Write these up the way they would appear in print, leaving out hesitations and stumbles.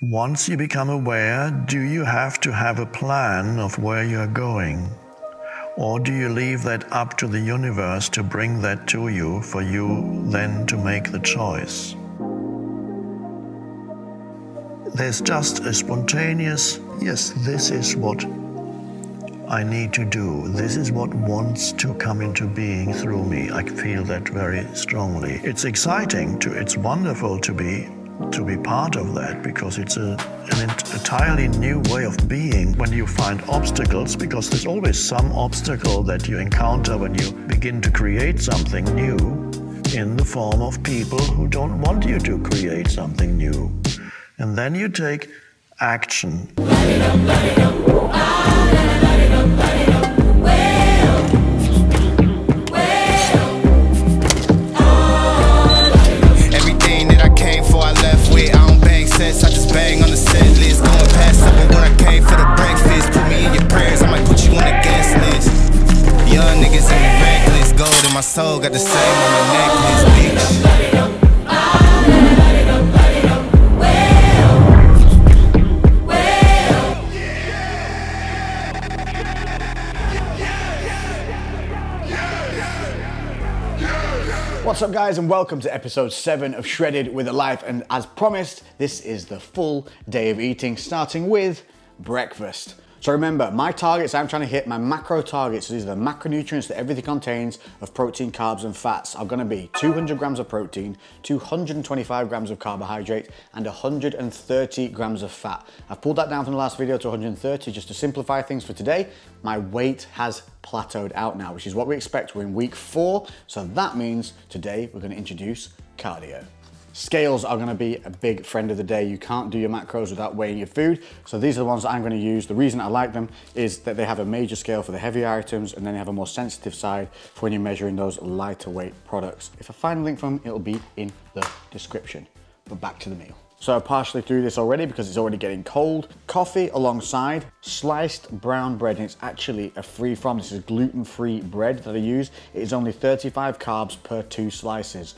Once you become aware, do you have to have a plan of where you are going? Or do you leave that up to the universe to bring that to you for you then to make the choice? There's just a spontaneous, yes, this is what I need to do. This is what wants to come into being through me. I feel that very strongly. It's exciting, it's wonderful to be part of that, because it's an entirely new way of being when you find obstacles, because there's always some obstacle that you encounter when you begin to create something new in the form of people who don't want you to create something new. And then you take action. I just bang on the set list, going past 7 when I came for the breakfast. Put me in your prayers, I might put you on the guest list. Young niggas in the reckless, gold in my soul, got the same on my necklace, bitch. What's up guys, and welcome to episode 7 of Shredded with a Life, and as promised, this is the full day of eating, starting with breakfast. So remember, my targets, I'm trying to hit my macro targets. So these are the macronutrients that everything contains of protein, carbs and fats are gonna be 200 grams of protein, 225 grams of carbohydrate, and 130 grams of fat. I've pulled that down from the last video to 130 just to simplify things for today. My weight has plateaued out now, which is what we expect. We're in week 4, so that means today we're gonna introduce cardio. Scales are gonna be a big friend of the day. You can't do your macros without weighing your food. So these are the ones that I'm gonna use. The reason I like them is that they have a major scale for the heavier items, and then they have a more sensitive side for when you're measuring those lighter weight products. If I find a link for them, it'll be in the description. But back to the meal. So I'm partially through this already because it's already getting cold. Coffee alongside sliced brown bread, and it's actually a free from. This is gluten-free bread that I use. It is only 35 carbs per 2 slices.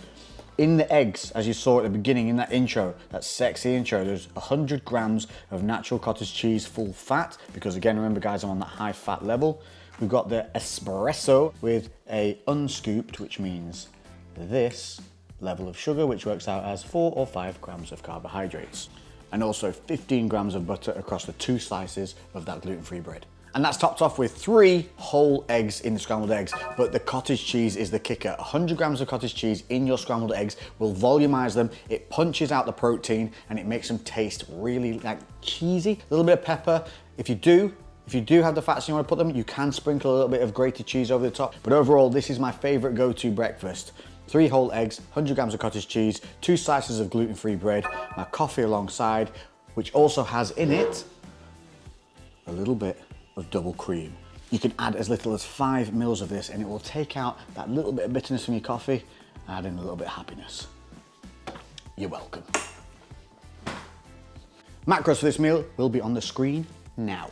In the eggs, as you saw at the beginning in that intro, that sexy intro, there's 100 grams of natural cottage cheese full fat, because again, remember guys, I'm on that high fat level. We've got the espresso with a unscooped, which means this level of sugar, which works out as 4 or 5 grams of carbohydrates. And also 15 grams of butter across the 2 slices of that gluten-free bread. And that's topped off with 3 whole eggs in the scrambled eggs, but the cottage cheese is the kicker. 100 grams of cottage cheese in your scrambled eggs will volumize them, it punches out the protein, and it makes them taste really like cheesy. A little bit of pepper. If you do have the fats and you want to put them, you can sprinkle a little bit of grated cheese over the top. But overall, this is my favorite go-to breakfast. 3 whole eggs, 100 grams of cottage cheese, 2 slices of gluten-free bread, my coffee alongside, which also has in it a little bit of double cream. You can add as little as 5 mils of this and it will take out that little bit of bitterness from your coffee, add in a little bit of happiness. You're welcome. Macros for this meal will be on the screen now.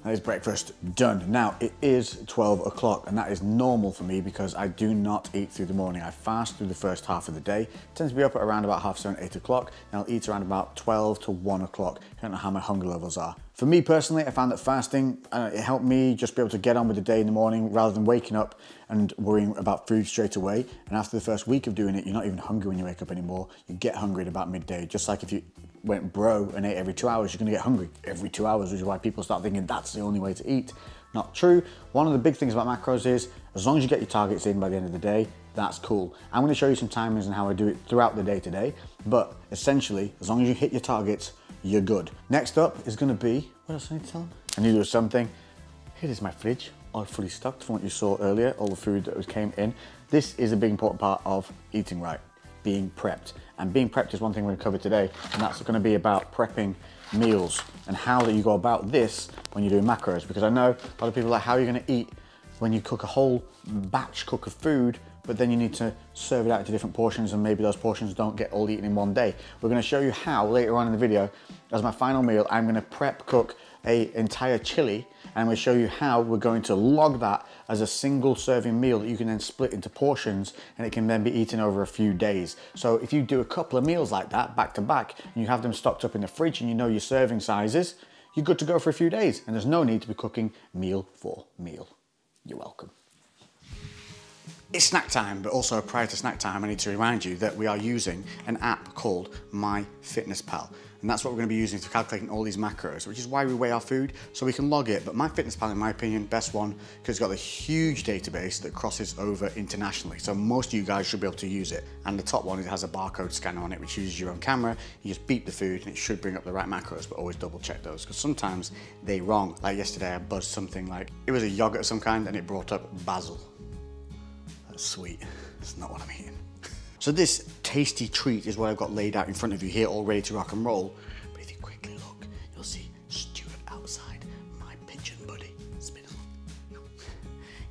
That is breakfast done. Now it is 12 o'clock and that is normal for me because I do not eat through the morning. I fast through the first half of the day. Tend to be up at around about 7:30, 8 o'clock, and I'll eat around about 12 to 1 o'clock. I don't know how my hunger levels are. For me personally, I found that fasting, it helped me just be able to get on with the day in the morning rather than waking up and worrying about food straight away. And after the first week of doing it, you're not even hungry when you wake up anymore. You get hungry at about midday, just like if you went bro and ate every 2 hours, you're gonna get hungry every 2 hours, which is why people start thinking that's the only way to eat. Not true. One of the big things about macros is, as long as you get your targets in by the end of the day, that's cool. I'm gonna show you some timings and how I do it throughout the day today, but essentially, as long as you hit your targets, you're good. Next up is gonna be, what else I need to tell them? I knew there was something. Here is my fridge, all fully stocked from what you saw earlier, all the food that came in. This is a big important part of eating right, being prepped. And being prepped is one thing we're gonna cover today, and that's gonna be about prepping meals and how that you go about this when you're doing macros. Because I know a lot of people are like, how are you gonna eat when you cook a whole batch cook of food, but then you need to serve it out into different portions and maybe those portions don't get all eaten in one day. We're gonna show you how later on in the video. As my final meal, I'm gonna prep cook an entire chili, and I'm going to show you how we're going to log that as a single serving meal that you can then split into portions, and it can then be eaten over a few days. So if you do a couple of meals like that back to back and you have them stocked up in the fridge and you know your serving sizes, you're good to go for a few days, and there's no need to be cooking meal for meal. You're welcome. It's snack time, but also prior to snack time, I need to remind you that we are using an app called MyFitnessPal. And that's what we're going to be using for calculating all these macros, which is why we weigh our food, so we can log it. But MyFitnessPal, in my opinion, best one, because it's got a huge database that crosses over internationally. So most of you guys should be able to use it. And the top one, it has a barcode scanner on it, which uses your own camera. You just beep the food and it should bring up the right macros, but always double check those, because sometimes they're wrong. Like yesterday, I buzzed something like, it was a yogurt of some kind and it brought up basil. That's sweet. That's not what I'm eating. So this tasty treat is what I've got laid out in front of you here, all ready to rock and roll. But if you quickly look, you'll see Stuart outside, my pigeon buddy. Spin him.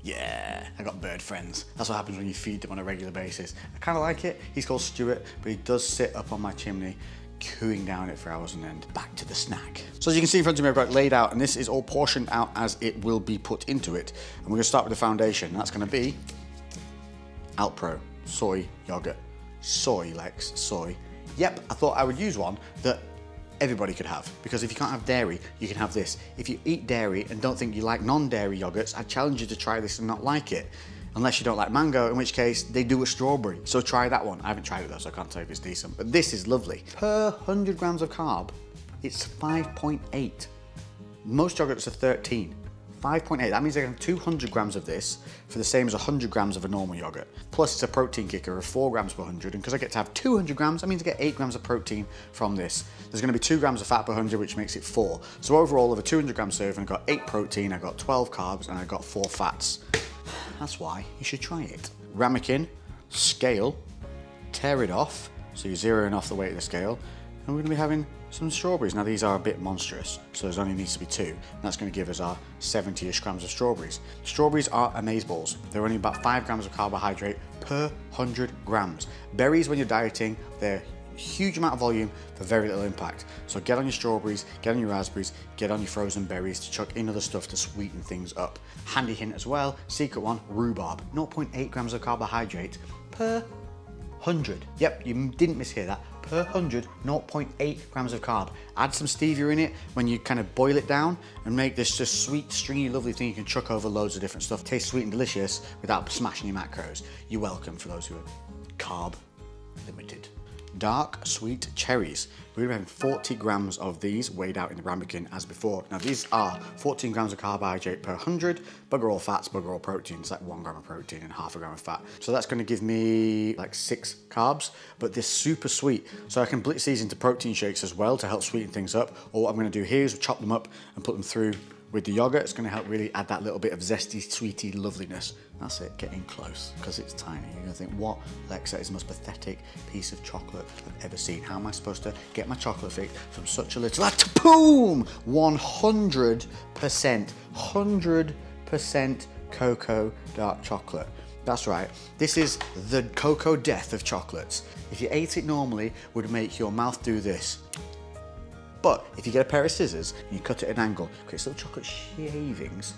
Yeah, I got bird friends. That's what happens when you feed them on a regular basis. I kind of like it. He's called Stuart, but he does sit up on my chimney, cooing down it for hours on end. Back to the snack. So as you can see in front of me, I've got it laid out, and this is all portioned out as it will be put into it. And we're going to start with the foundation. That's going to be Alpro soy yogurt. Soy, Lex, soy. Yep, I thought I would use one that everybody could have, because if you can't have dairy, you can have this. If you eat dairy and don't think you like non-dairy yogurts, I challenge you to try this and not like it. Unless you don't like mango, in which case they do a strawberry. So try that one. I haven't tried it though, so I can't tell you if it's decent, but this is lovely. Per 100 grams of carb, it's 5.8. Most yogurts are 13. 5.8, that means I can have 200 grams of this for the same as 100 grams of a normal yogurt. Plus it's a protein kicker of 4 grams per 100, and because I get to have 200 grams, that means I get 8 grams of protein from this. There's gonna be 2 grams of fat per 100, which makes it 4. So overall, of a 200 gram serving, I got 8 protein, I got 12 carbs, and I got 4 fats. That's why you should try it. Ramekin, scale, tear it off, so you're zeroing off the weight of the scale, and we're gonna be having some strawberries. Now these are a bit monstrous, so there only needs to be 2. And that's going to give us our 70-ish grams of strawberries. Strawberries are amazeballs. They're only about 5 grams of carbohydrate per 100 grams. Berries, when you're dieting, they're a huge amount of volume for very little impact. So get on your strawberries, get on your raspberries, get on your frozen berries to chuck in other stuff to sweeten things up. Handy hint as well, secret one, rhubarb. 0.8 grams of carbohydrate per 100. Yep, you didn't mishear that. Per 100, 0.8 grams of carb. Add some stevia in it when you kind of boil it down and make this just sweet, stringy, lovely thing you can chuck over loads of different stuff. Tastes sweet and delicious without smashing your macros. You're welcome for those who are carb limited. Dark sweet cherries. We're having 40 grams of these weighed out in the ramekin as before. Now these are 14 grams of carbohydrate per 100, bugger all fats, bugger all protein. It's like 1 gram of protein and half a gram of fat. So that's gonna give me like 6 carbs, but they're super sweet. So I can blitz these into protein shakes as well to help sweeten things up. Or what I'm gonna do here is chop them up and put them through with the yogurt. It's gonna help really add that little bit of zesty, sweety loveliness. That's it, getting close, because it's tiny. You're gonna think, what, Lex, that is the most pathetic piece of chocolate I've ever seen. How am I supposed to get my chocolate fix from such a little, boom! 100%, 100% cocoa dark chocolate. That's right, this is the cocoa death of chocolates. If you ate it normally, would make your mouth do this. But if you get a pair of scissors and you cut it at an angle, creates little chocolate shavings,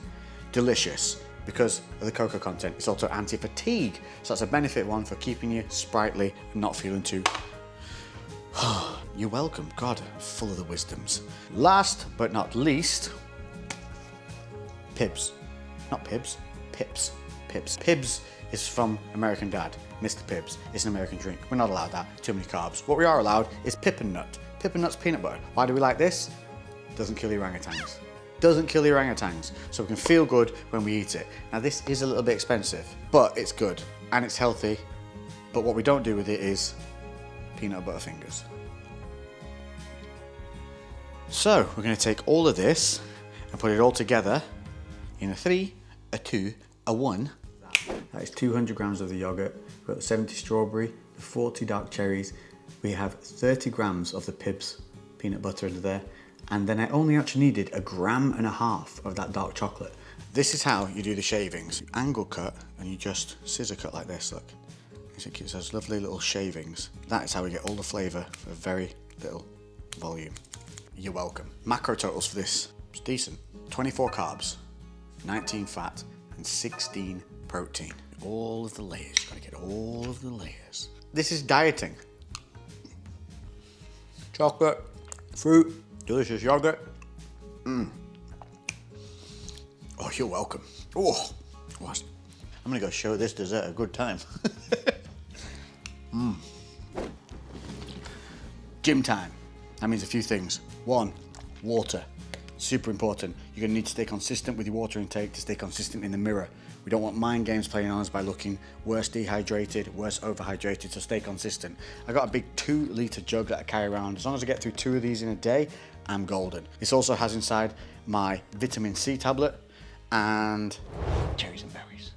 delicious. Because of the cocoa content. It's also anti-fatigue, so that's a benefit one for keeping you sprightly and not feeling too... You're welcome, God, full of the wisdoms. Last but not least, Pibbs. Not Pibbs, Pips. Pibbs. Pibbs is from American Dad, Mr. Pibbs. It's an American drink. We're not allowed that, too many carbs. What we are allowed is Pippin' Nut. Pippin' Nut's peanut butter. Why do we like this? Doesn't kill the orangutans. Doesn't kill the orangutans, so we can feel good when we eat it. Now this is a little bit expensive, but it's good and it's healthy. But what we don't do with it is peanut butter fingers. So we're going to take all of this and put it all together in a 3, a 2, a 1. That is 200 grams of the yogurt. We've got the 70 strawberry, the 40 dark cherries. We have 30 grams of the Pibbs peanut butter under there. And then I only actually needed 1.5 grams of that dark chocolate. This is how you do the shavings. You angle cut and you just scissor cut like this, look. It gives those lovely little shavings. That is how we get all the flavour for very little volume. You're welcome. Macro totals for this It's decent. 24 carbs, 19 fat, and 16 protein. All of the layers, you gotta get all of the layers. This is dieting. Chocolate, fruit, delicious yogurt. Oh, you're welcome. Oh, I'm gonna go show this dessert a good time. Gym time. That means a few things. One, water. Super important. You're gonna need to stay consistent with your water intake to stay consistent in the mirror. We don't want mind games playing on us by looking worse dehydrated, worse overhydrated, so stay consistent. I got a big 2-litre jug that I carry around. As long as I get through 2 of these in a day, I'm golden. This also has inside my vitamin C tablet and cherries and berries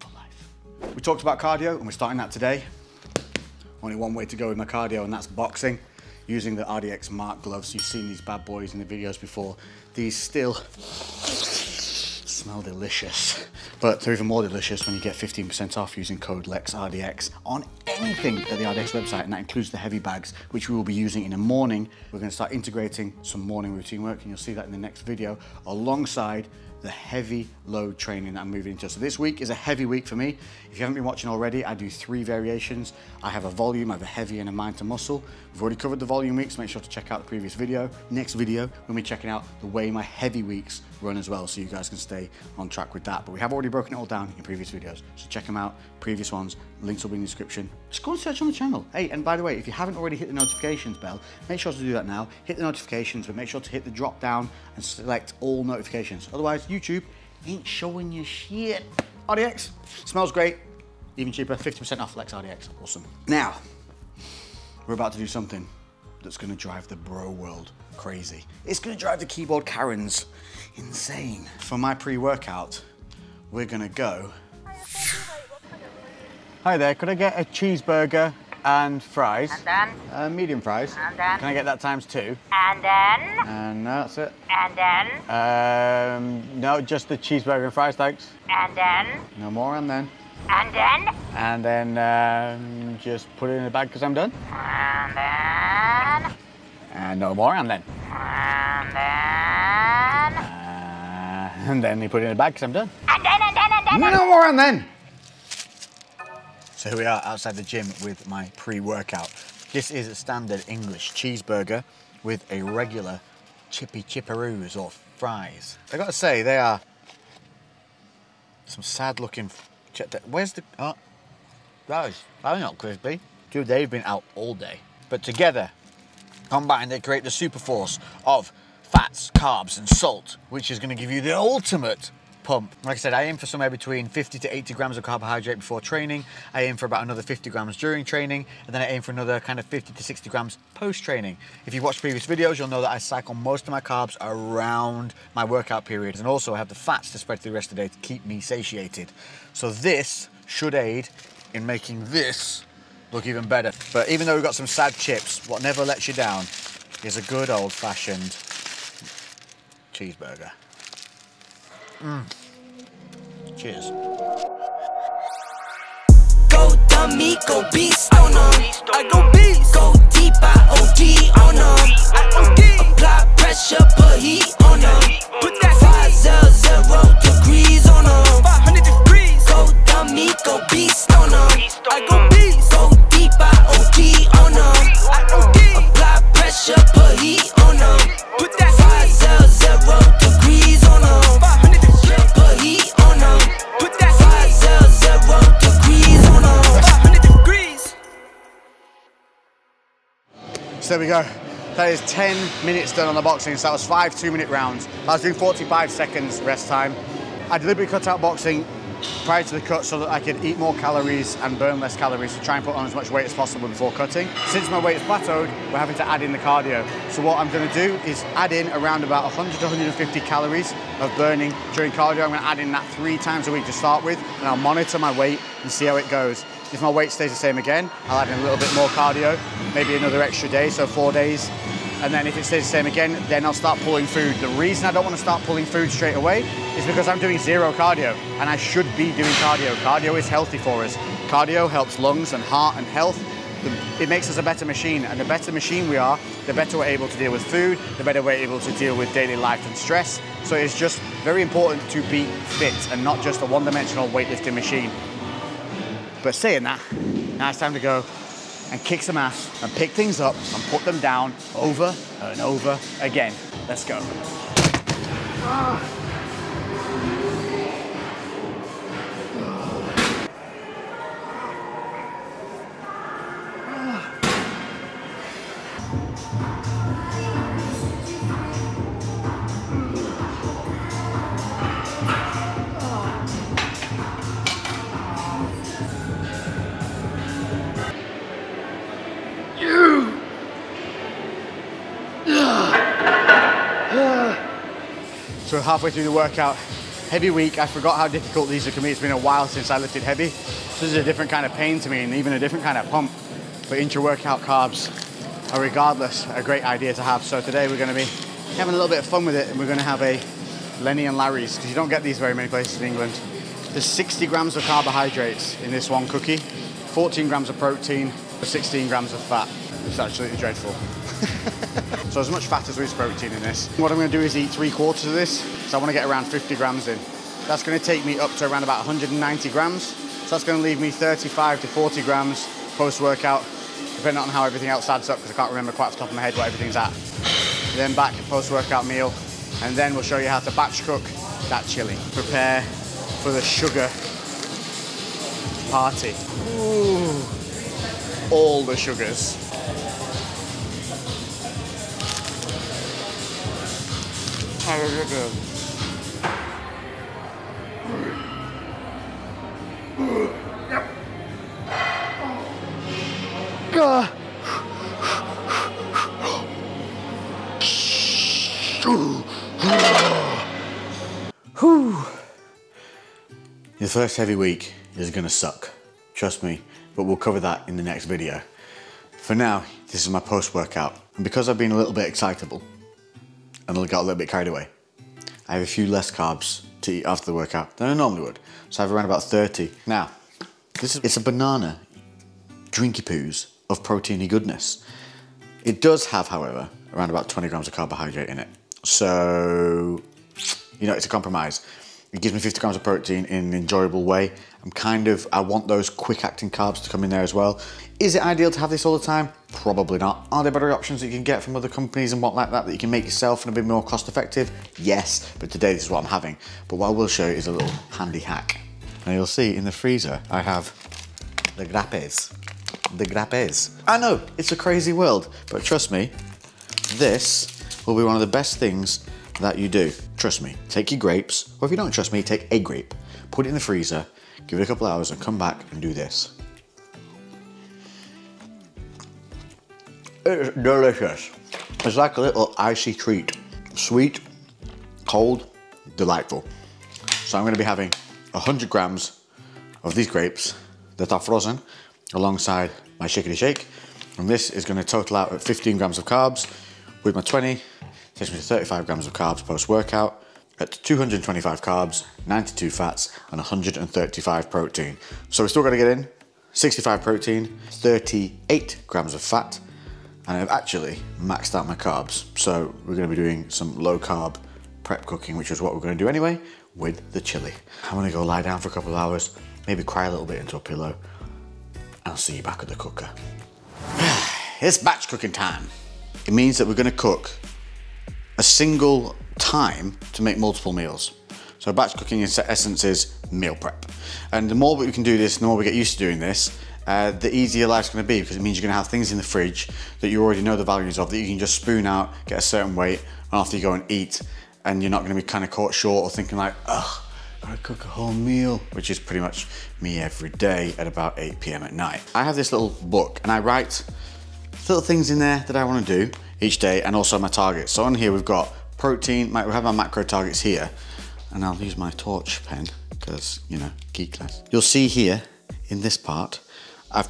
for life. We talked about cardio and we're starting that today. Only one way to go with my cardio, and that's boxing. Using the RDX Mark gloves. You've seen these bad boys in the videos before. These still smell delicious, but they're even more delicious when you get 15% off using code LEXRDX on anything at the RDX website, and that includes the heavy bags, which we will be using in the morning. We're going to start integrating some morning routine work, and you'll see that in the next video, alongside the heavy load training that I'm moving into. So this week is a heavy week for me. If you haven't been watching already, I do 3 variations. I have a volume, I have a heavy, and a mind to muscle. We've already covered the volume weeks, so make sure to check out the previous video. Next video, we'll be checking out the way my heavy weeks run as well, so you guys can stay on track with that. But we have already broken it all down in previous videos, so check them out, previous ones. Links will be in the description. Just go and search on the channel. Hey, and by the way, if you haven't already hit the notifications bell, make sure to do that now. Hit the notifications, but make sure to hit the drop down and select all notifications. Otherwise, YouTube ain't showing you shit. RDX, smells great, even cheaper, 50% off Lex RDX, awesome. Now, we're about to do something that's gonna drive the bro world crazy. It's gonna drive the keyboard Karens insane. For my pre-workout, we're gonna go. Hi there, could I get a cheeseburger and fries? And then? Medium fries. And then? Can I get that times 2? And then? And no, that's it. And then? No, just the cheeseburger and fries, thanks. And then? No more, and then? And then? And then just put it in the bag because I'm done. And then? And no more, and then? And then? And then you put it in the bag because I'm done. And then? No more, and then? So here we are outside the gym with my pre-workout. This is a standard English cheeseburger with a regular chippy chipperoos or fries. I gotta say, they are some sad looking. Where's the, oh, that's not crispy. Dude, they've been out all day. But together, combined, they create the super force of fats, carbs, and salt, which is gonna give you the ultimate pump. Like I said, I aim for somewhere between 50 to 80 grams of carbohydrate before training. I aim for about another 50 grams during training, and then I aim for another kind of 50 to 60 grams post-training. If you've watched previous videos, you'll know that I cycle most of my carbs around my workout periods, and also I have the fats to spread through the rest of the day to keep me satiated. So this should aid in making this look even better. But even though we've got some sad chips, what never lets you down is a good old-fashioned cheeseburger. Cheers. Go dummy, go beast on them. I go beast. Go deep, I OD on them. Apply pressure, put heat on them. Put that 500 degrees on them. 500 degrees. Go dummy, go beast on them. I go beast. Go deep, I OD on them. Apply pressure, put heat on them. Put that 500 degrees on them. 500 degrees. Put heat on them. Put that 500 degrees on them. 500 degrees. So there we go. That is 10 minutes done on the boxing. So that was 5 2-minute rounds. I was doing 45 seconds rest time. I deliberately cut out boxing prior to the cut so that I could eat more calories and burn less calories to try and put on as much weight as possible before cutting. Since my weight is plateaued, we're having to add in the cardio. So what I'm going to do is add in around about 100 to 150 calories of burning during cardio. I'm going to add in that 3 times a week to start with, and I'll monitor my weight and see how it goes. If my weight stays the same again, I'll add in a little bit more cardio, maybe another extra day, so 4 days. And then if it stays the same again, then I'll start pulling food. The reason I don't want to start pulling food straight away is because I'm doing 0 cardio, and I should be doing cardio. Cardio is healthy for us. Cardio helps lungs and heart and health. it makes us a better machine, and the better machine we are, the better we're able to deal with food, the better we're able to deal with daily life and stress. So it's just very important to be fit and not just a one-dimensional weightlifting machine. But saying that, now it's time to go and kick some ass and pick things up and put them down over and over again. Let's go. So halfway through the workout, heavy week. I forgot how difficult these are to me. It's been a while since I lifted heavy. So this is a different kind of pain to me and even a different kind of pump. But intra-workout carbs are regardless a great idea to have. So today we're going to be having a little bit of fun with it, and we're going to have a Lenny and Larry's, because you don't get these very many places in England. There's 60 grams of carbohydrates in this one cookie, 14 grams of protein, 16 grams of fat. It's absolutely dreadful. So as much fat as there is protein in this. What I'm going to do is eat 3/4 of this, so I want to get around 50 grams in. That's going to take me up to around about 190 grams. So that's going to leave me 35 to 40 grams post-workout, depending on how everything else adds up, because I can't remember quite off the top of my head what everything's at. Then back post-workout meal, and then we'll show you how to batch cook that chili. Prepare for the sugar party. Ooh, all the sugars. Your first heavy week is gonna suck, trust me, but we'll cover that in the next video. For now, this is my post-workout, and because I've been a little bit excitable and I got a little bit carried away, I have a few less carbs to eat after the workout than I normally would. So I have around about 30. Now, it's a banana drinky poos of proteiny goodness. It does have, however, around about 20 grams of carbohydrate in it. So, you know, it's a compromise. It gives me 50 grams of protein in an enjoyable way. I want those quick acting carbs to come in there as well. Is it ideal to have this all the time? Probably not. Are there better options that you can get from other companies and what like that you can make yourself and a bit more cost effective? Yes, but today this is what I'm having. But what I will show you is a little handy hack. Now you'll see in the freezer, I have the grappes. The grappes. I know, it's a crazy world, but trust me, this will be one of the best things that you do. Trust me, take your grapes, or if you don't trust me, take a grape, put it in the freezer, give it a couple hours and come back and do this. It's delicious. It's like a little icy treat. Sweet, cold, delightful. So I'm gonna be having 100 grams of these grapes that are frozen alongside my Shakety Shake. And this is gonna total out at 15 grams of carbs. With my 20, takes me to 35 grams of carbs post-workout. At 225 carbs, 92 fats, and 135 protein. So we're still gonna get in 65 protein, 38 grams of fat, and I've actually maxed out my carbs. So we're gonna be doing some low carb prep cooking, which is what we're gonna do anyway, with the chili. I'm gonna go lie down for a couple of hours, maybe cry a little bit into a pillow, and I'll see you back at the cooker. It's batch cooking time. It means that we're gonna cook a single time to make multiple meals. So batch cooking in essence is meal prep. And the more we can do this, the more we get used to doing this, the easier life's gonna be, because it means you're gonna have things in the fridge that you already know the values of, that you can just spoon out, get a certain weight, and after you go and eat, and you're not gonna be kind of caught short or thinking like, ugh, gotta cook a whole meal, which is pretty much me every day at about 8 p.m. at night. I have this little book and I write little things in there that I wanna do each day, and also my targets. So on here we've got protein, we have my macro targets here, and I'll use my torch pen because, you know, geek class. You'll see here in this part, I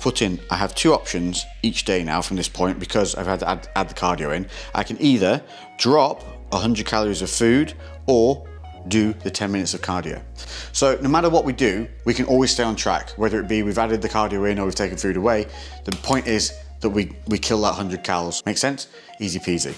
have two options each day now from this point, because I've had to add the cardio in. I can either drop 100 calories of food or do the 10 minutes of cardio. So no matter what we do, we can always stay on track, whether it be we've added the cardio in or we've taken food away. The point is that we kill that 100 calories. Make sense? Easy peasy.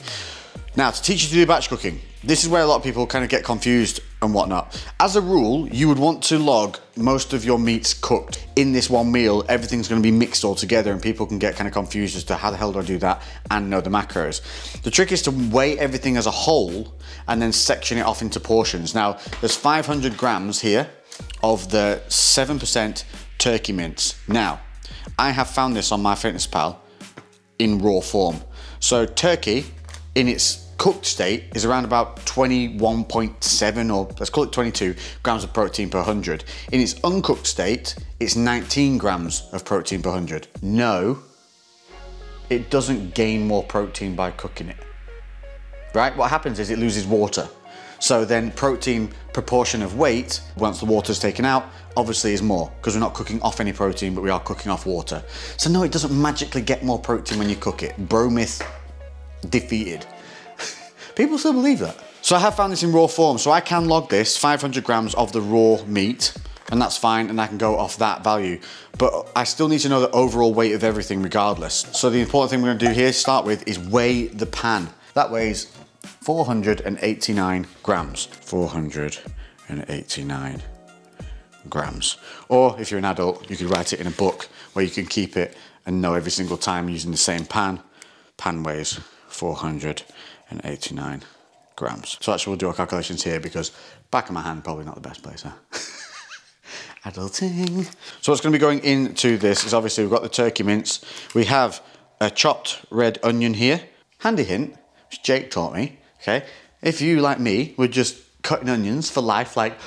Now, to teach you to do batch cooking, this is where a lot of people kind of get confused and whatnot. As a rule, you would want to log most of your meats cooked in this one meal. Everything's going to be mixed all together and people can get kind of confused as to how the hell do I do that and know the macros. The trick is to weigh everything as a whole and then section it off into portions. Now, there's 500 grams here of the 7% turkey mince. Now, I have found this on MyFitnessPal in raw form. So turkey in its cooked state is around about 21.7 or let's call it 22 grams of protein per 100. In its uncooked state, it's 19 grams of protein per 100. No, it doesn't gain more protein by cooking it, right? What happens is it loses water. So then protein proportion of weight, once the water's taken out, obviously is more because we're not cooking off any protein, but we are cooking off water. So no, it doesn't magically get more protein when you cook it. Bro myth defeated. People still believe that. So I have found this in raw form, so I can log this 500 grams of the raw meat, and that's fine, and I can go off that value. But I still need to know the overall weight of everything regardless. So the important thing we're gonna do here to start with is weigh the pan. That weighs 489 grams. 489 grams. Or if you're an adult, you could write it in a book where you can keep it and know every single time using the same pan. Pan weighs 489 grams. So actually we'll do our calculations here because back of my hand, probably not the best place, huh? Adulting. So what's gonna be going into this is obviously we've got the turkey mince. We have a chopped red onion here. Handy hint, which Jake taught me, okay? If you, like me, were just cutting onions for life, like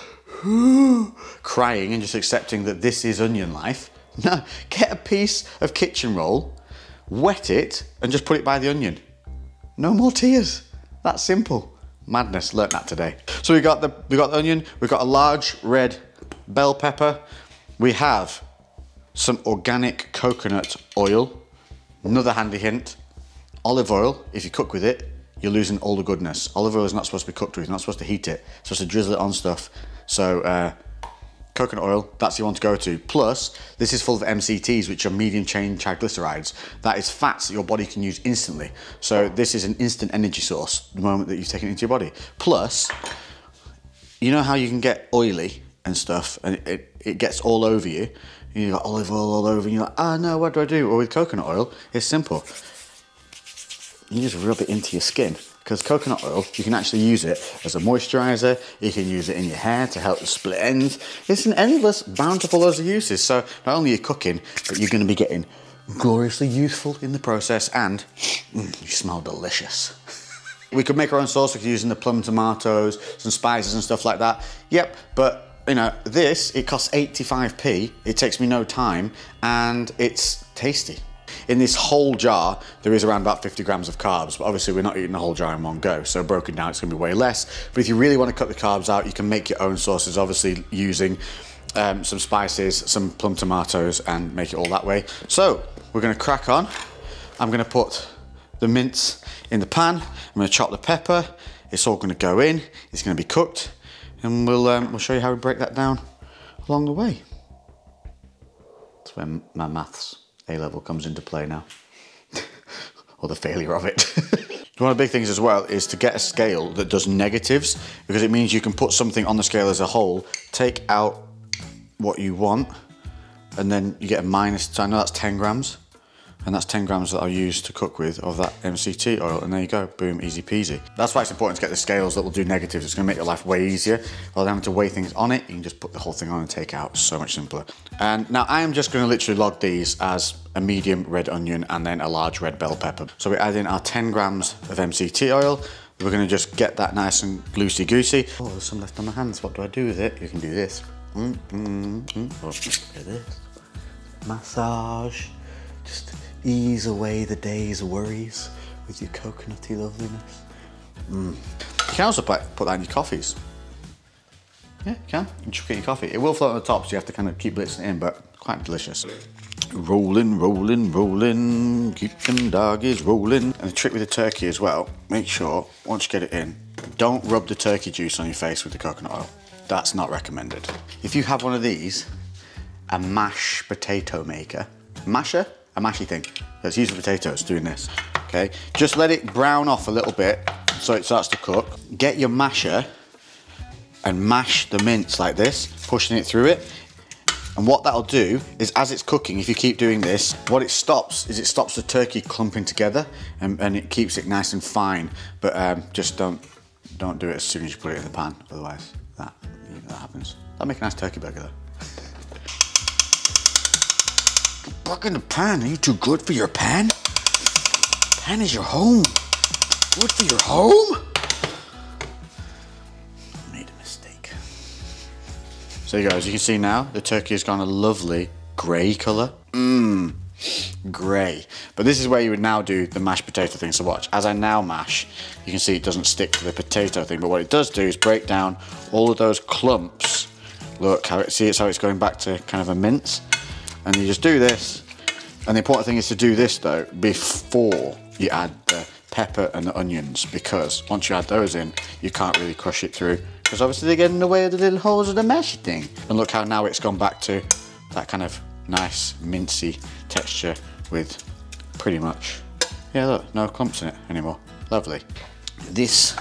crying and just accepting that this is onion life, no, get a piece of kitchen roll, wet it, and just put it by the onion. No more tears. That's simple. Madness, learnt that today. So we got the onion, we've got a large red bell pepper. We have some organic coconut oil. Another handy hint, olive oil, if you cook with it, you're losing all the goodness. Olive oil is not supposed to be cooked with, you're not supposed to heat it. It's supposed to drizzle it on stuff. So coconut oil, that's the one to go to. Plus, this is full of MCTs, which are medium chain triglycerides. That is fats that your body can use instantly. So this is an instant energy source the moment that you've taken it into your body. Plus, you know how you can get oily and stuff and it gets all over you? You've got olive oil all over and you're like, oh no, what do I do? Well, with coconut oil, it's simple. You just rub it into your skin. Because coconut oil, you can actually use it as a moisturizer, you can use it in your hair to help the split ends. It's an endless, bountiful loads of uses. So not only are you cooking, but you're gonna be getting gloriously youthful in the process and you smell delicious. We could make our own sauce, we could use in the plum tomatoes, some spices and stuff like that. Yep, but you know, this, it costs 85p, it takes me no time, and it's tasty. In this whole jar, there is around about 50 grams of carbs, but obviously we're not eating the whole jar in one go, so broken down, it's gonna be way less. But if you really wanna cut the carbs out, you can make your own sauces, obviously using some spices, some plum tomatoes, and make it all that way. So, we're gonna crack on. I'm gonna put the mince in the pan, I'm gonna chop the pepper, it's all gonna go in, it's gonna be cooked, and we'll show you how we break that down along the way. That's where my maths A-level comes into play now, or the failure of it. One of the big things as well is to get a scale that does negatives, because it means you can put something on the scale as a whole, take out what you want, and then you get a minus. So I know that's 10 grams, and that's 10 grams that I'll use to cook with of that MCT oil, and there you go, boom, easy peasy. That's why it's important to get the scales that will do negatives. It's gonna make your life way easier. Rather than having to weigh things on it, you can just put the whole thing on and take out, so much simpler. And now I am just gonna literally log these as a medium red onion and then a large red bell pepper. So we're adding our 10 grams of MCT oil. We're gonna just get that nice and loosey-goosey. Oh, there's some left on my hands, what do I do with it? You can do this. Oh, look at this. Massage. Just ease away the day's worries with your coconutty loveliness. You can also put that in your coffees. Yeah, you can. You can chuck it in your coffee. It will float on the top, so you have to kind of keep blitzing it in, but quite delicious. Rolling, rolling, rolling, keep them doggies rolling. And the trick with the turkey as well, make sure, once you get it in, Don't rub the turkey juice on your face with the coconut oil. That's not recommended. If you have one of these, a mashed potato maker, masher? A mashy thing. That's used for potatoes, doing this, okay? Just let it brown off a little bit so it starts to cook. Get your masher and mash the mince like this, pushing it through it. And what that'll do is, as it's cooking, if you keep doing this, what it stops is it stops the turkey clumping together and it keeps it nice and fine. But just don't do it as soon as you put it in the pan, otherwise that happens. That'll make a nice turkey burger though. Back in the pan, are you too good for your pan? Pan is your home. Good for your home? So you go, as you can see now, the turkey has gone a lovely grey colour. Grey. But this is where you would now do the mashed potato thing. So watch, as I now mash, you can see it doesn't stick to the potato thing, but what it does do is break down all of those clumps. Look, see it's how it's going back to kind of a mince. And you just do this. And the important thing is to do this though, before you add the pepper and the onions, because once you add those in, you can't really crush it through, because obviously they get in the way of the little holes of the mesh thing. And look how now it's gone back to that kind of nice mincy texture with pretty much, yeah look, no clumps in it anymore. Lovely. That's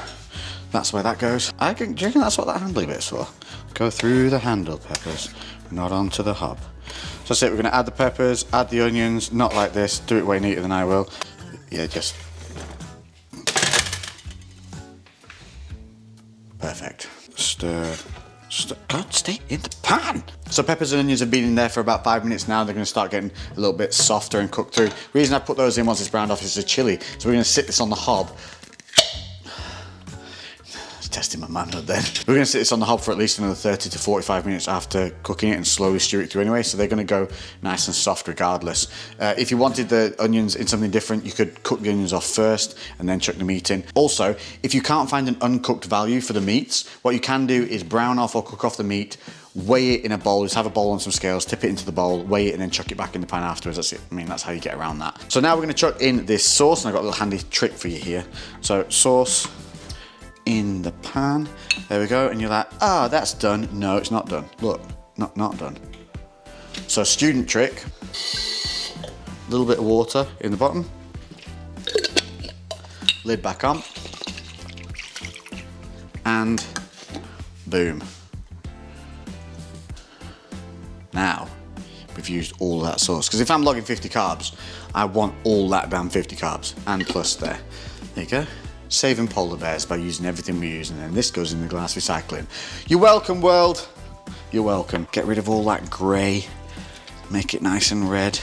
where that goes. Do you reckon that's what that handly bit's for? Go through the handle peppers, not onto the hob. So that's it, we're gonna add the peppers, add the onions, not like this, do it way neater than I will. Yeah, just perfect. Stir. God, stay in the pan. So peppers and onions have been in there for about 5 minutes now. They're gonna start getting a little bit softer and cooked through. The reason I put those in once it's browned off is the chili. So we're gonna sit this on the hob. Testing my manhood then. We're gonna sit this on the hob for at least another 30 to 45 minutes after cooking it and slowly stew it through anyway, so they're gonna go nice and soft regardless. If you wanted the onions in something different, you could cook the onions off first and then chuck the meat in. Also, if you can't find an uncooked value for the meats, what you can do is brown off or cook off the meat, weigh it in a bowl, just have a bowl on some scales, tip it into the bowl, weigh it and then chuck it back in the pan afterwards. That's it. I mean, that's how you get around that. So now we're gonna chuck in this sauce, and I've got a little handy trick for you here. So sauce in the pan, there we go, and you're like, ah, that's done. No, it's not done. Look, not done. So student trick, a little bit of water in the bottom, lid back on, and boom. Now, we've used all that sauce, because if I'm logging 50 carbs, I want all that damn 50 carbs, and plus there. There you go. Saving polar bears by using everything we use, and then this goes in the glass recycling. You're welcome, world. You're welcome. Get rid of all that grey, make it nice and red.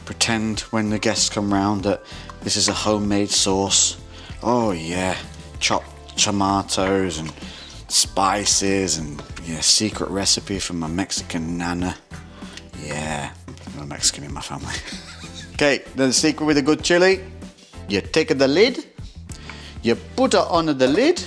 Pretend when the guests come round that this is a homemade sauce. Oh yeah, chopped tomatoes and spices and yeah, secret recipe from my Mexican nana. Yeah, I'm a Mexican in my family. Okay, then the secret with a good chili, you take the lid, you put it on the lid,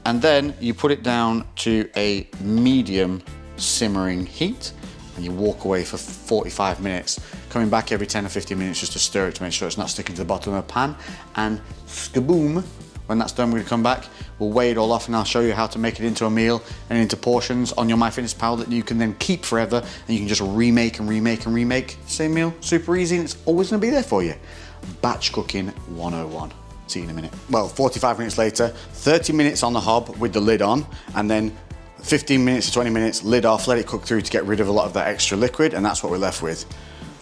and then you put it down to a medium simmering heat, and you walk away for 45 minutes, coming back every 10 or 15 minutes just to stir it to make sure it's not sticking to the bottom of the pan, and skaboom, when that's done, we're gonna come back, we'll weigh it all off, and I'll show you how to make it into a meal and into portions on your MyFitnessPal that you can then keep forever, and you can just remake and remake and remake. Same meal, super easy, and it's always gonna be there for you. Batch cooking 101. See you in a minute. Well, 45 minutes later, 30 minutes on the hob with the lid on, and then 15 minutes to 20 minutes, lid off, let it cook through to get rid of a lot of that extra liquid, and that's what we're left with.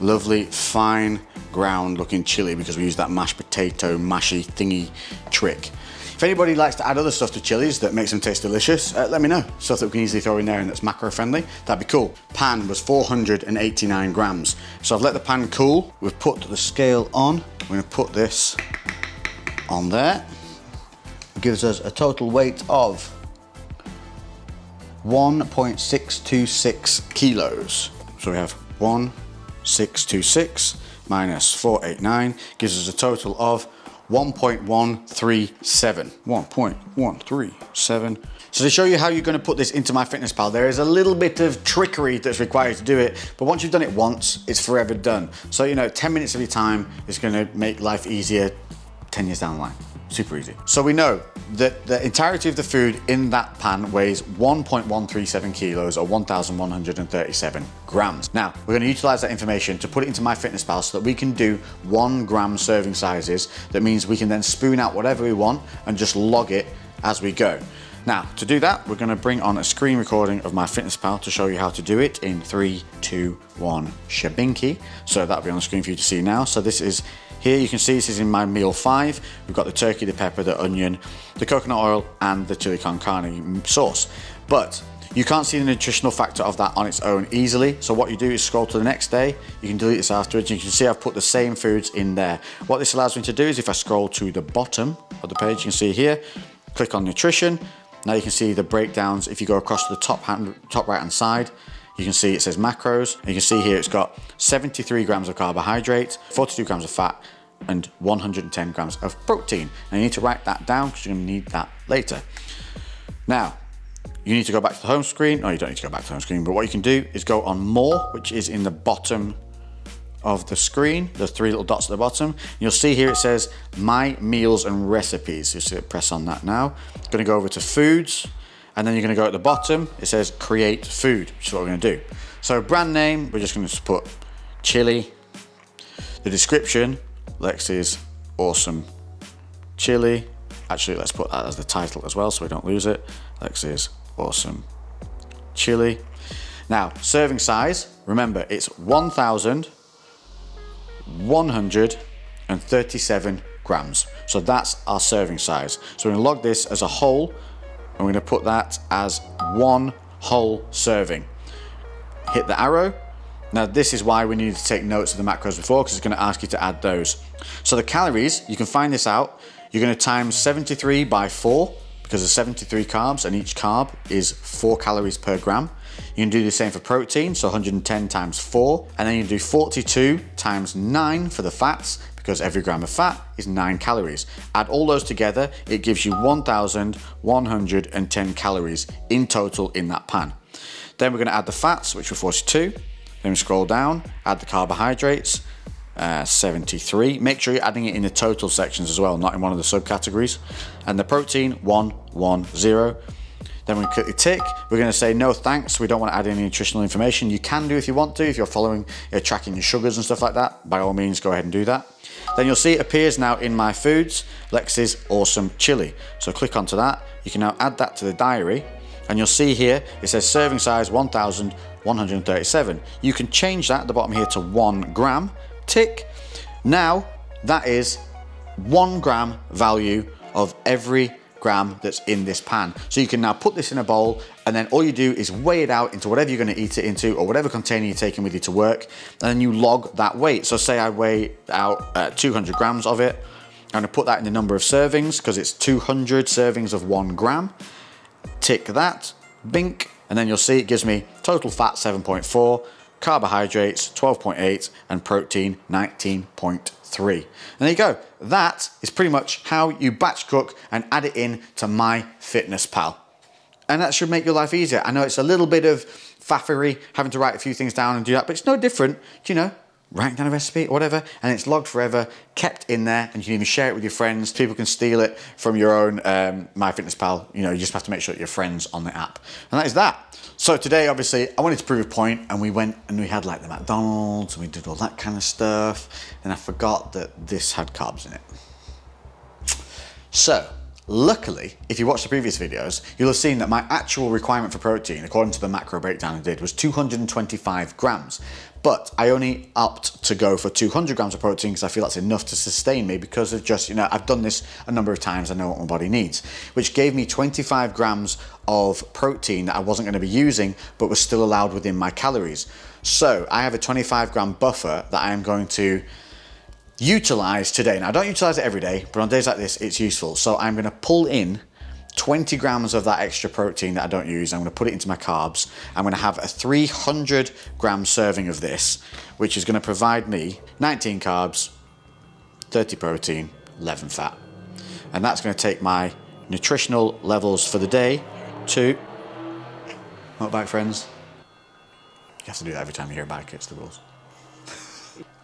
Lovely, fine, ground looking chili, because we use that mashed potato, mashy thingy trick. If anybody likes to add other stuff to chilies that makes them taste delicious, let me know. Stuff that we can easily throw in there and that's macro friendly, that'd be cool. Pan was 489 grams. So I've let the pan cool, we've put the scale on, we're gonna put this on there. It gives us a total weight of 1.626 kilos. So we have 1.626 minus 489 gives us a total of 1.137. 1.137. So to show you how you're going to put this into MyFitnessPal, there is a little bit of trickery that's required to do it, but once you've done it once, it's forever done. So, you know, 10 minutes of your time is going to make life easier 10 years down the line. Super easy. So we know that the entirety of the food in that pan weighs 1.137 kilos or 1,137 grams. Now, we're gonna utilize that information to put it into MyFitnessPal so that we can do 1 gram serving sizes. That means we can then spoon out whatever we want and just log it as we go. Now, to do that, we're gonna bring on a screen recording of MyFitnessPal to show you how to do it in 3, 2, 1, shabinky. So that'll be on the screen for you to see now. So this is, here you can see this is in my meal 5. We've got the turkey, the pepper, the onion, the coconut oil, and the chili con carne sauce. But you can't see the nutritional factor of that on its own easily. So what you do is scroll to the next day. You can delete this afterwards. You can see I've put the same foods in there. What this allows me to do is if I scroll to the bottom of the page, you can see here, click on nutrition. Now you can see the breakdowns. If you go across to the top right hand side, you can see it says macros. And you can see here it's got 73 grams of carbohydrate, 42 grams of fat, and 110 grams of protein. And you need to write that down because you're gonna need that later. Now, you need to go back to the home screen. No, you don't need to go back to the home screen, but what you can do is go on more, which is in the bottom of the screen, the 3 little dots at the bottom. You'll see here it says My Meals and Recipes. You'll see it, press on that now. It's gonna go over to Foods, and then you're gonna go at the bottom, it says Create Food, which is what we're gonna do. So brand name, we're just gonna put chili. The description, Lex's Awesome Chili. Actually, let's put that as the title as well so we don't lose it. Lex's Awesome Chili. Now, serving size, remember it's 1,137 grams. So that's our serving size. So we're gonna log this as a whole, and we're gonna put that as 1 whole serving. Hit the arrow. Now this is why we need to take notes of the macros before, because it's gonna ask you to add those. So the calories, you can find this out. You're gonna times 73 by 4, because there's 73 carbs, and each carb is 4 calories per gram. You can do the same for protein, so 110 times 4, and then you do 42 times 9 for the fats, because every gram of fat is 9 calories. Add all those together, it gives you 1,110 calories in total in that pan. Then we're gonna add the fats, which were 42. Then we scroll down, add the carbohydrates, 73. Make sure you're adding it in the total sections as well, not in one of the subcategories. And the protein, 110. Then we click the tick. We're gonna say no thanks. We don't want to add any nutritional information. You can do if you want to, if you're following, tracking your sugars and stuff like that. By all means, go ahead and do that. Then you'll see it appears now in My Foods, Lex's Awesome Chili. So click onto that. You can now add that to the diary. And you'll see here, it says serving size 1,137. You can change that at the bottom here to 1 gram. Tick. Now, that is 1 gram value of every gram that's in this pan. So you can now put this in a bowl, and then all you do is weigh it out into whatever you're gonna eat it into, or whatever container you're taking with you to work, and then you log that weight. So say I weigh out 200 grams of it, I'm gonna put that in the number of servings, because it's 200 servings of 1 gram. Tick that, bink, and then you'll see it gives me total fat 7.4, carbohydrates 12.8, and protein 19.3. And there you go. That is pretty much how you batch cook and add it in to MyFitnessPal. And that should make your life easier. I know it's a little bit of faffery having to write a few things down and do that, but it's no different, you know, writing down a recipe or whatever, and it's logged forever, kept in there, and you can even share it with your friends. People can steal it from your own MyFitnessPal. You know, you just have to make sure that your friends on the app. And that is that. So today, obviously, I wanted to prove a point, and we went and we had like the McDonald's, and we did all that kind of stuff, and I forgot that this had carbs in it. So, luckily, if you watched the previous videos, you'll have seen that my actual requirement for protein, according to the macro breakdown I did, was 225 grams. But I only opt to go for 200 grams of protein because I feel that's enough to sustain me, because of just, you know, I've done this a number of times, I know what my body needs, which gave me 25 grams of protein that I wasn't going to be using, but was still allowed within my calories. So I have a 25 gram buffer that I am going to utilize today. Now I don't utilize it every day, but on days like this, it's useful. So I'm going to pull in 20 grams of that extra protein that I don't use. I'm going to put it into my carbs. I'm going to have a 300 gram serving of this, which is going to provide me 19 carbs, 30 protein, 11 fat. And that's going to take my nutritional levels for the day to, what bike friends? You have to do that every time you hear a bike, it's the rules.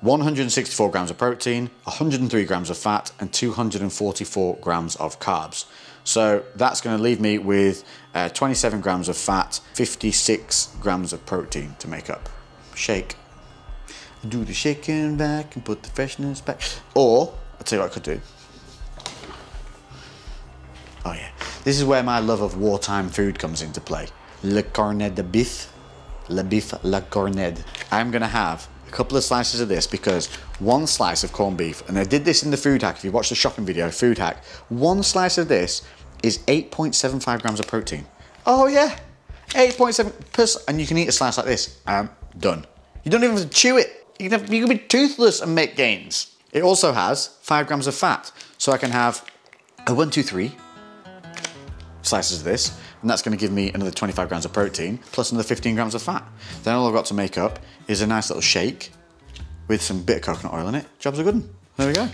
164 grams of protein, 103 grams of fat, and 244 grams of carbs. So that's going to leave me with 27 grams of fat, 56 grams of protein to make up. Shake. Do the shaking back and put the freshness back. Or, I'll tell you what I could do. Oh yeah, this is where my love of wartime food comes into play. Le cornet de bif, le bif la cornet. I'm gonna have a couple of slices of this because one slice of corned beef, and I did this in the food hack, if you watch the shopping video, food hack, one slice of this is 8.75 grams of protein. Oh yeah, 8.7, and you can eat a slice like this, done. You don't even have to chew it. You can be toothless and make gains. It also has 5 grams of fat, so I can have a 1, 2, 3 slices of this, and that's going to give me another 25 grams of protein plus another 15 grams of fat. Then all I've got to make up is a nice little shake with some bit of coconut oil in it. Job's a good one. There we go.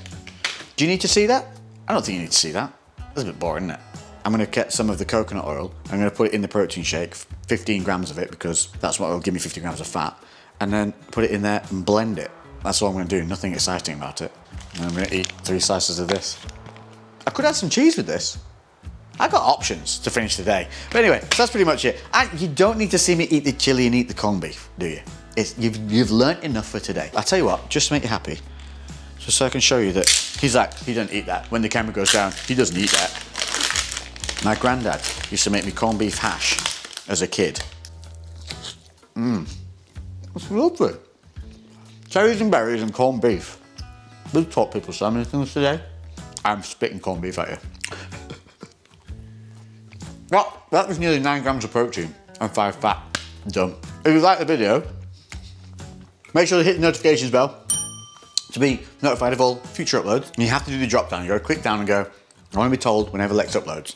Do you need to see that? I don't think you need to see that. That's a bit boring, isn't it? I'm going to get some of the coconut oil. I'm going to put it in the protein shake, 15 grams of it, because that's what will give me 50 grams of fat. And then put it in there and blend it. That's all I'm going to do. Nothing exciting about it. And I'm going to eat 3 slices of this. I could add some cheese with this. I've got options to finish the day. But anyway, so that's pretty much it. And you don't need to see me eat the chili and eat the corned beef, do you? You've learnt enough for today. I'll tell you what, just to make you happy, just so I can show you that he's like, he doesn't eat that. When the camera goes down, he doesn't eat that. My granddad used to make me corned beef hash as a kid. It's lovely. Cherries and berries and corned beef. We've taught people so many things today. I'm spitting corned beef at you. Well, that was nearly 9 grams of protein and 5 fat. Done. If you like the video, make sure to hit the notifications bell to be notified of all future uploads. And you have to do the drop down. You gotta click down and go, I want to be told whenever Lex uploads.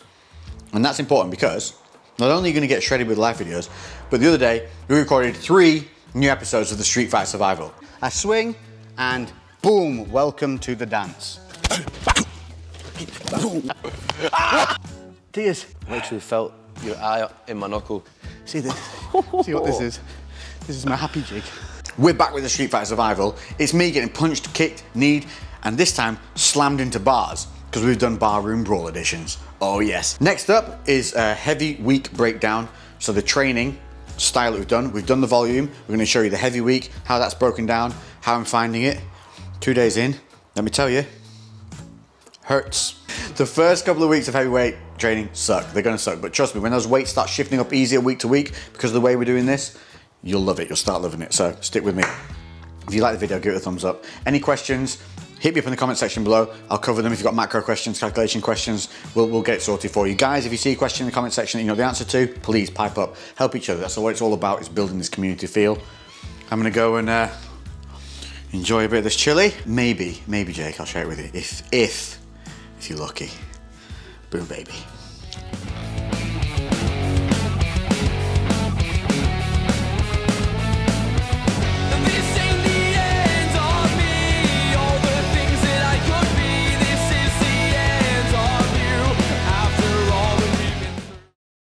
And that's important because not only are you gonna get shredded with live videos, but the other day we recorded 3 new episodes of the Street Fight Survival. I swing and boom, welcome to the dance. Tears. Literally felt your eye in my knuckle. See this? See what this is? This is my happy jig. We're back with the Street Fight Survival. It's me getting punched, kicked, kneed, and this time slammed into bars because we've done barroom brawl editions. Oh yes. Next up is a heavy week breakdown. So the training style that we've done the volume. We're going to show you the heavy week, how that's broken down, how I'm finding it. 2 days in, let me tell you, hurts. The first couple of weeks of heavyweight training suck. They're going to suck, but trust me, when those weights start shifting up easier week to week because of the way we're doing this, you'll love it. You'll start loving it. So stick with me. If you like the video, give it a thumbs up. Any questions, hit me up in the comment section below. I'll cover them. If you've got macro questions, calculation questions, we'll get it sorted for you. Guys, if you see a question in the comment section that you know the answer to, please pipe up. Help each other. That's what it's all about, is building this community feel. I'm going to go and enjoy a bit of this chili. Maybe, Jake, I'll share it with you. If you're lucky. Boom, baby.